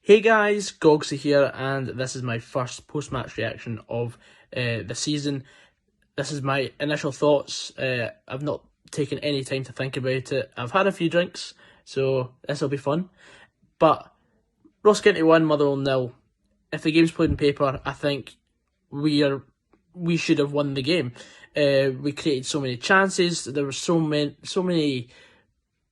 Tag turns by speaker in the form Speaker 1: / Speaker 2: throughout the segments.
Speaker 1: Hey guys, Goggsy here, and this is my first post-match reaction of the season. This is my initial thoughts. I've not taken any time to think about it. I've had a few drinks, so this will be fun. But Ross County 1, Motherwell 0. If the game's played in paper, I think we should have won the game. We created so many chances. There were so many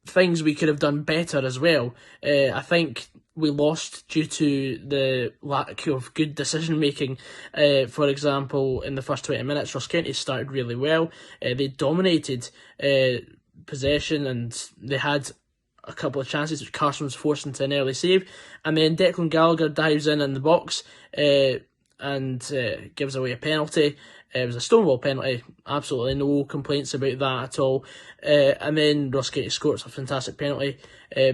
Speaker 1: things we could have done better as well. I think we lost due to the lack of good decision making. For example, in the first 20 minutes, Ross County started really well. They dominated possession, and they had a couple of chances which Carson was forced into an early save, and then Declan Gallagher dives in the box and gives away a penalty. It was a stonewall penalty, absolutely no complaints about that at all. And then Ross County scores a fantastic penalty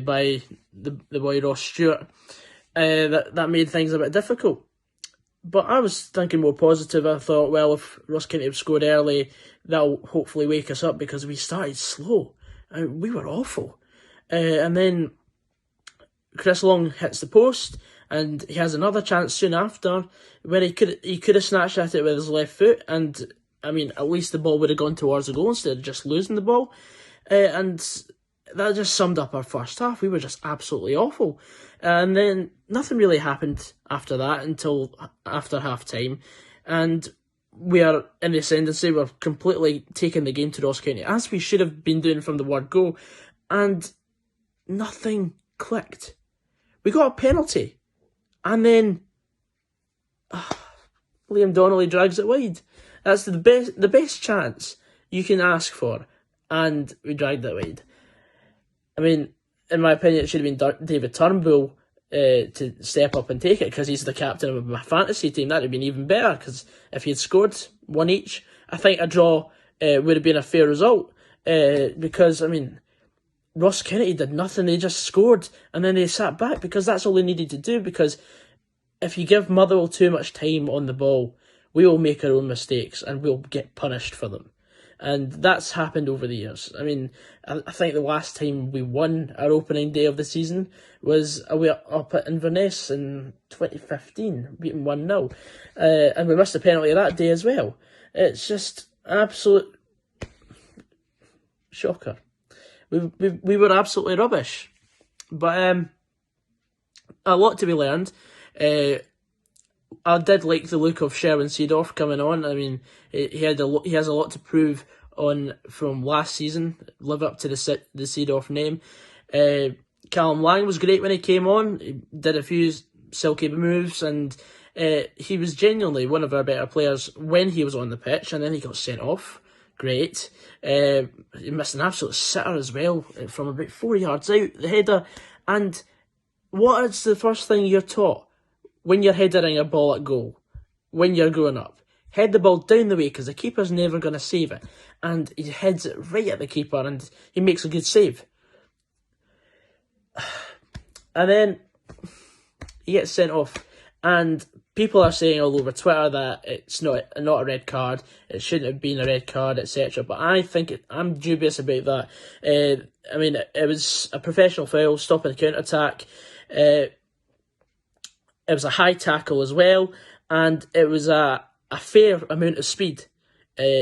Speaker 1: by the boy Ross Stewart. That made things a bit difficult. But I was thinking more positive. I thought, well, if Ross County had scored early, that'll hopefully wake us up, because we started slow. We were awful. And then Chris Long hits the post, and he has another chance soon after where he could have snatched at it with his left foot, and I mean, at least the ball would have gone towards the goal instead of just losing the ball. And that just summed up our first half. We were just absolutely awful. And then nothing really happened after that until after half time, and we are in the ascendancy. We're completely taking the game to Ross County, as we should have been doing from the word go, and nothing clicked. We got a penalty, and then Liam Donnelly drags it wide. That's the best chance you can ask for, and we dragged it wide. I mean, in my opinion, it should have been David Turnbull to step up and take it, because he's the captain of my fantasy team. That would have been even better, because if he had scored one each, I think a draw would have been a fair result. Because, I mean, Ross County did nothing. They just scored, and then they sat back, because that's all they needed to do. Because if you give Motherwell too much time on the ball, we will make our own mistakes, and we'll get punished for them. And that's happened over the years. I mean, I think the last time we won our opening day of the season was away up at Inverness in 2015, beating 1-0. And we missed a penalty that day as well. It's just absolute shocker. We were absolutely rubbish. But a lot to be learned. I did like the look of Sherwin Seedorf coming on. I mean, he has a lot to prove on from last season, live up to the Seedorf name. Callum Lang was great when he came on. He did a few silky moves, and he was genuinely one of our better players when he was on the pitch, and then he got sent off. Great. He missed an absolute sitter as well from about 4 yards out, the header. And what is the first thing you're taught when you're headering a ball at goal, when you're growing up? Head the ball down the way, because the keeper's never going to save it. And he heads it right at the keeper, and he makes a good save. And then he gets sent off, and people are saying all over Twitter that it's not a red card, it shouldn't have been a red card, etc. But I think I'm dubious about that. I mean, it was a professional foul, stopping the counter-attack. It was a high tackle as well, and it was a fair amount of speed.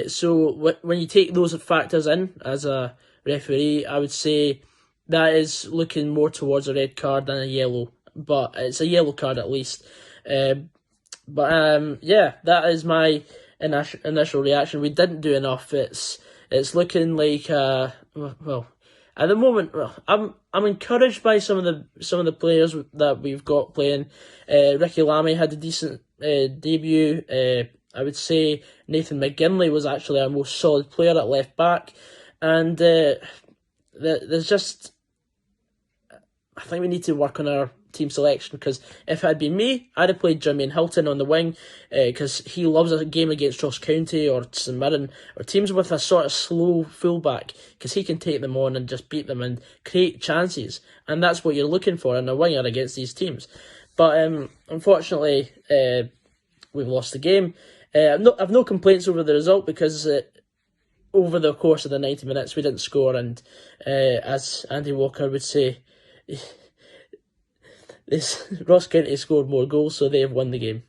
Speaker 1: So when you take those factors in as a referee, I would say that is looking more towards a red card than a yellow. But it's a yellow card at least. Yeah, that is my initial reaction. We didn't do enough. It's looking like well, at the moment, I'm encouraged by some of the players that we've got playing. Ricky Lamy had a decent debut. I would say Nathan McGinley was actually our most solid player at left back, and there's just, I think we need to work on our team selection, because if it had been me, I'd have played Jermaine Hilton on the wing, because he loves a game against Ross County or St Mirren, or teams with a sort of slow fullback, because he can take them on and just beat them and create chances, and that's what you're looking for in a winger against these teams. But unfortunately, we've lost the game. I've no complaints over the result, because over the course of the 90 minutes we didn't score, and as Andy Walker would say, Ross County scored more goals, so they have won the game.